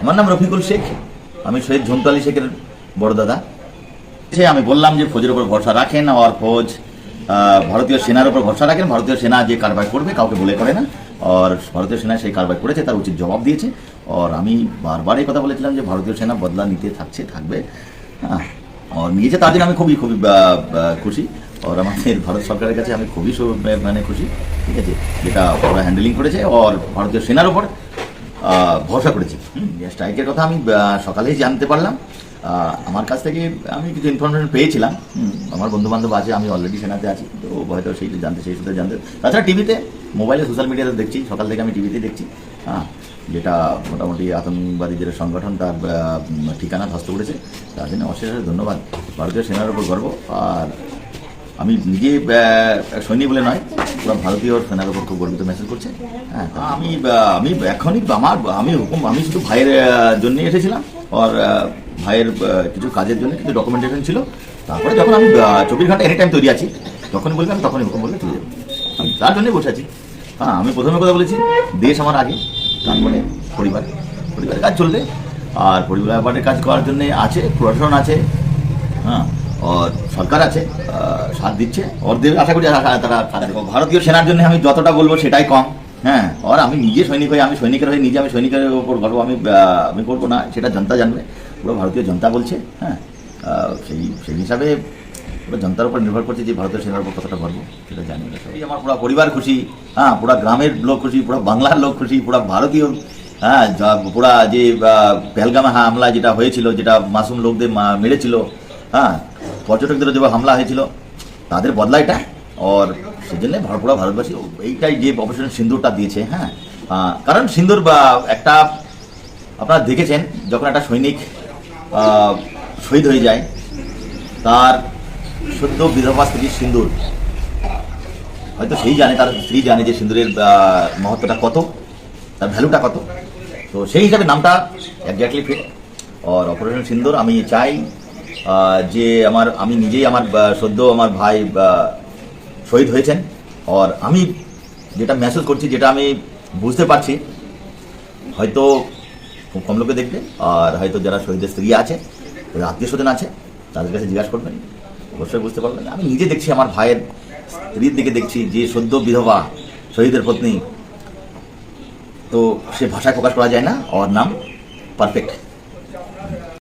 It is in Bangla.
আমার নাম রফিকুল শেখ, আমি শহীদ ঝুমতু আলী শেখের বড় দাদা। আমি বললাম যে ফৌজের উপর ভরসা রাখেন, আর ফৌজ ভারতীয় সেনার উপর ভরসা রাখেন। ভারতীয় সেনা যে কারবাই করবে কাউকে বলে করে না, আর ভারতীয় সেনা সেই কারবাই করেছে, তার উচিত জবাব দিয়েছে। আর আমি বারবার এই কথা বলেছিলাম যে ভারতীয় সেনা বদলা নিতে থাকবে, হ্যাঁ, আর নিয়েছে। তার জন্য আমি খুবই খুশি। আর আমাদের ভারত সরকারের কাছে আমি খুবই খুশি, ঠিক আছে, যেটা ওরা হ্যান্ডেলিং করেছে আর ভারতীয় সেনার উপর ভরসা করেছে। স্ট্রাইকের কথা আমি সকালেই জানতে পারলাম। আমার কাছ থেকে আমি কিছু ইনফরমেশন পেয়েছিলাম, আমার বন্ধুবান্ধব আছে, আমি অলরেডি সেনাতে আছি, তো হয়তো সেই সূত্রে জানতে। তাছাড়া টিভিতে, মোবাইলে, সোশ্যাল মিডিয়াতে দেখছি, সকাল থেকে আমি টিভিতে দেখছি, হ্যাঁ, যেটা মোটামুটি আতঙ্কবাদী যে সংগঠন তার ঠিকানা ধ্বস্ত করেছে। তার জন্য অশেষ ধন্যবাদ। ভারতীয় সেনার উপর গর্ব। আর আমি নিজে সৈনিক বলে নয়, পুরো ভারতীয় সেনার উপর খুব গর্বিত মেসেজ করছে। হ্যাঁ, আমি এখনই আমি শুধু ভাইয়ের জন্যই এসেছিলাম, আর ভাইয়ের কিছু কাজের জন্য কিছু ডকুমেন্টেশন ছিল। তারপরে যখন আমি 24 ঘন্টা এনি টাইম তৈরি আছি, যখনই বলবেন তখনই হুকুম বললে চলে যাবো, আমি তার জন্যই বসে আছি। হ্যাঁ, আমি প্রথমে কথা বলেছি, দেশ আমার আগে, তারপরে পরিবারের কাজ চলবে। আর পরিবারের কাজ করার জন্য আছে প্রশাসন আছে, হ্যাঁ, আর সরকার আছে, সাথ দিচ্ছে, ওদের আশা করি তারা। ভারতীয় সেনার জন্য আমি যতটা বলবো সেটাই কম। হ্যাঁ, আর আমি নিজে সৈনিক হয়ে, আমি সৈনিকের হয়ে নিজে, আমি সৈনিকের ওপর গর্ব আমি করবো না, সেটা জনতা জানবে, পুরো ভারতীয় জনতা বলছে। হ্যাঁ, সেই হিসাবে পুরো জনতার উপর নির্ভর করছে যে ভারতীয় সেনার উপর কতটা গর্ব, সেটা জানি। আমার পুরো পরিবার খুশি, হ্যাঁ, পুরো গ্রামের লোক খুশি, পুরো বাংলার লোক খুশি, পুরো ভারতীয়, হ্যাঁ, পুরা যে পেহেলগামে হামলা যেটা হয়েছিল, যেটা মাসুম লোকদের মেরেছিল, হ্যাঁ, পর্যটকদের যে হামলা হয়েছিল, তাদের বদলা এটা। আর সেই জন্য পুরো ভারতবাসী এইটাই যে অপারেশন সিন্দুরটা দিয়েছে। হ্যাঁ, কারণ সিন্দুর একটা, আপনারা দেখেছেন যখন একটা সৈনিক শহীদ হয়ে যায়, তার সদ্য বিধবা স্ত্রীর সিন্দুর, হয়তো সেই জানে, তার স্ত্রী জানে যে সিন্দুরের মহত্বটা কত, তার ভ্যালুটা কত। তো সেই হিসাবে নামটা একজাক্টলি ফিট। আর অপারেশন সিন্দুর আমি চাই যে আমি নিজেই, আমার সদ্য আমার ভাই শহীদ হয়েছেন, আর আমি যেটা মেসেজ করছি, যেটা আমি বুঝতে পারছি, হয়তো খুব কম লোকে দেখবে, আর হয়তো যারা শহীদের স্ত্রী আছে, আত্মীয় স্বজন আছে, তাদের কাছে জিজ্ঞাসা করবেন, অবশ্যই বুঝতে পারবেন। আমি নিজে দেখছি, আমার ভাইয়ের স্ত্রীর দিকে দেখছি, যে সদ্য বিধবা শহীদের পত্নী, তো সে ভাষায় প্রকাশ করা যায় না। ওর নাম পারফেক্ট।